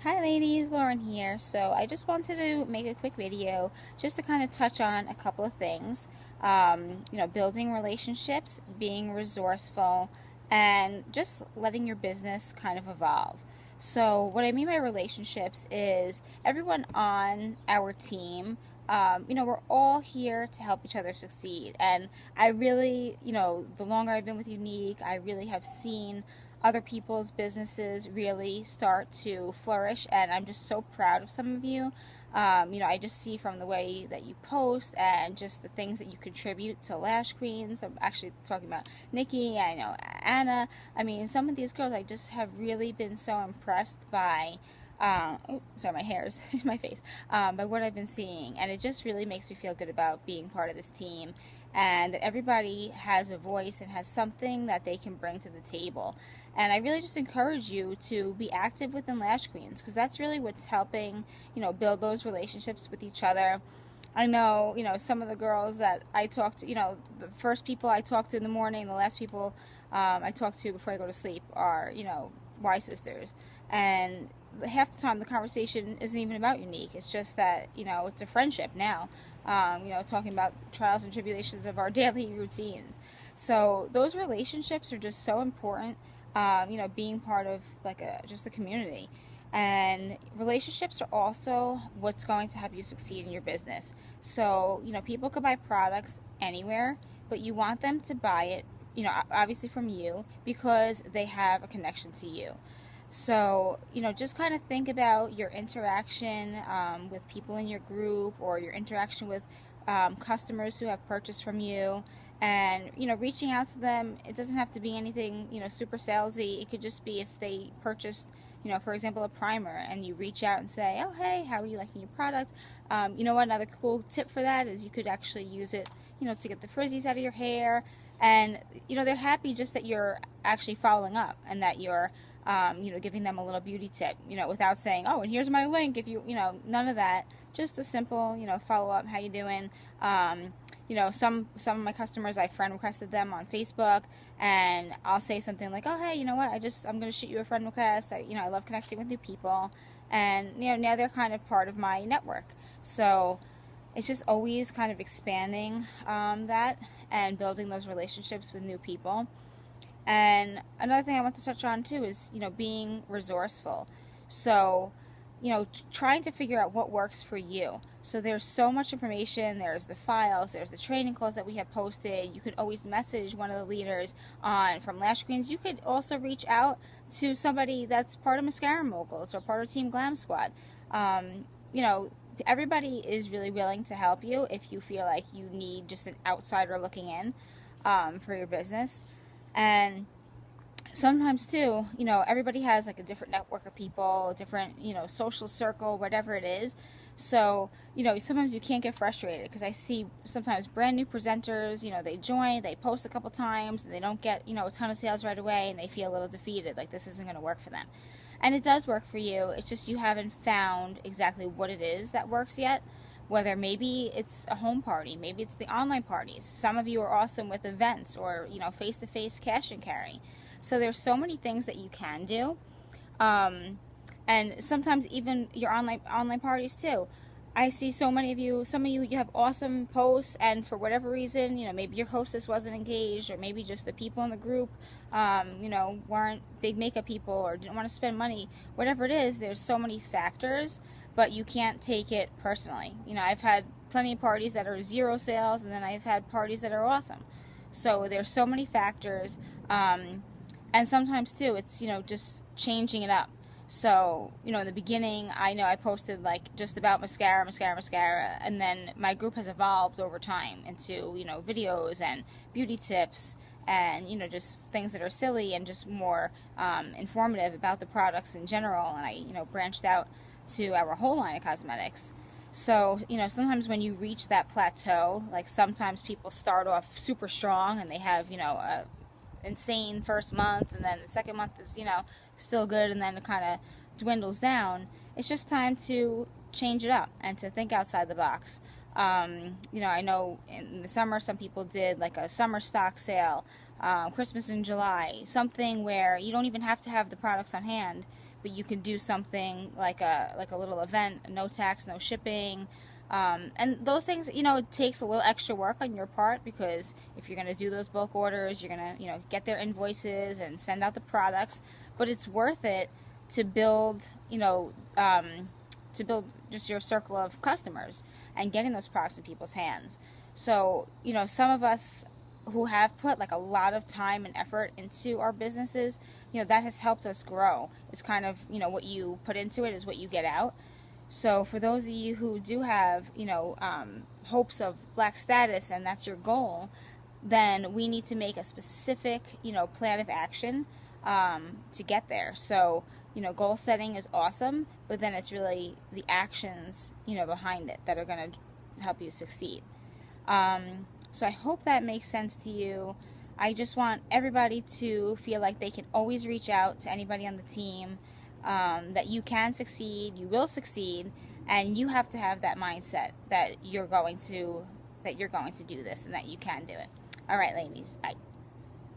Hi ladies, Lauren here. So I just wanted to make a quick video just to kind of touch on a couple of things. Building relationships, being resourceful, and just letting your business kind of evolve. So what I mean by relationships is everyone on our team, we're all here to help each other succeed. And I really, the longer I've been with Younique, I really have seen other people's businesses really start to flourish, and I'm just so proud of some of you. I just see from the way that you post and just the things that you contribute to Lash Queens. I'm actually talking about Nikki, I know Anna. I mean, some of these girls I just have really been so impressed by. Sorry, my hair is in my face. By what I've been seeing, and it just really makes me feel good about being part of this team, and that everybody has a voice and has something that they can bring to the table. And I really just encourage you to be active within Lash Queens, because that's really what's helping, build those relationships with each other. I know, some of the girls that I talk to, the first people I talk to in the morning, the last people I talk to before I go to sleep are, Y sisters. And half the time the conversation isn't even about Younique. It's just that, it's a friendship now. Talking about trials and tribulations of our daily routines. So those relationships are just so important. Being part of just a community. And relationships are also what's going to help you succeed in your business. So, people could buy products anywhere, but you want them to buy it, obviously from you, because they have a connection to you. So, just kind of think about your interaction with people in your group, or your interaction with customers who have purchased from you. And, reaching out to them, it doesn't have to be anything, super salesy. It could just be if they purchased, for example, a primer, and you reach out and say, oh, hey, how are you liking your product? Another cool tip for that is you could actually use it, to get the frizzies out of your hair. And, they're happy just that you're actually following up, and that you're, giving them a little beauty tip, without saying, oh, and here's my link if you, none of that. Just a simple, follow up, how you doing? Some of my customers, I friend requested them on Facebook, and I'll say something like, oh, hey, you know what, I'm going to shoot you a friend request. I love connecting with new people, and, now they're kind of part of my network. So it's just always kind of expanding that and building those relationships with new people. And another thing I want to touch on too is, being resourceful. So, trying to figure out what works for you. So there's so much information. There's the files, there's the training calls that we have posted. You could always message one of the leaders from Lash Queens. You could also reach out to somebody that's part of Mascara Moguls or part of Team Glam Squad. Everybody is really willing to help you if you feel like you need just an outsider looking in for your business. And sometimes too, everybody has like a different network of people, a different, social circle, whatever it is. So, sometimes you can't get frustrated, because I see sometimes brand new presenters, they join, they post a couple times, and they don't get, a ton of sales right away, and they feel a little defeated, like this isn't going to work for them. And it does work for you. It's just you haven't found exactly what it is that works yet. Whether maybe it's a home party, maybe it's the online parties. Some of you are awesome with events, or, face-to-face cash and carry. So there's so many things that you can do. And sometimes even your online parties too. I see so many of you, some of you have awesome posts, and for whatever reason, maybe your hostess wasn't engaged, or maybe just the people in the group, weren't big makeup people, or didn't want to spend money. Whatever it is, there's so many factors, but you can't take it personally. I've had plenty of parties that are 0 sales, and then I've had parties that are awesome. So there's so many factors, and sometimes too, it's, just changing it up. So, in the beginning, I know I posted like just about mascara, and then my group has evolved over time into, videos and beauty tips, and, just things that are silly and just more informative about the products in general. And I, branched out to our whole line of cosmetics. So, sometimes when you reach that plateau, like sometimes people start off super strong and they have, a insane first month, and then the second month is, still good, and then it kind of dwindles down. It's just time to change it up and to think outside the box. I know in the summer some people did like a summer stock sale, Christmas in July, something where you don't even have to have the products on hand, but you can do something like a little event, no tax, no shipping. And those things, you know, it takes a little extra work on your part, because if you're going to do those bulk orders, you're going to, you know, get their invoices and send out the products, but it's worth it to build, you know, to build just your circle of customers and getting those products in people's hands. So, you know, some of us who have put like a lot of time and effort into our businesses, you know, that has helped us grow. It's kind of, you know, what you put into it is what you get out. So for those of you who do have, you know, hopes of Black status, and that's your goal, then we need to make a specific, you know, plan of action to get there. So, you know, goal setting is awesome, but then it's really the actions, you know, behind it that are going to help you succeed. So I hope that makes sense to you. I just want everybody to feel like they can always reach out to anybody on the team, that you can succeed, you will succeed, and you have to have that mindset that you're going to do this and that you can do it. All right, ladies, bye.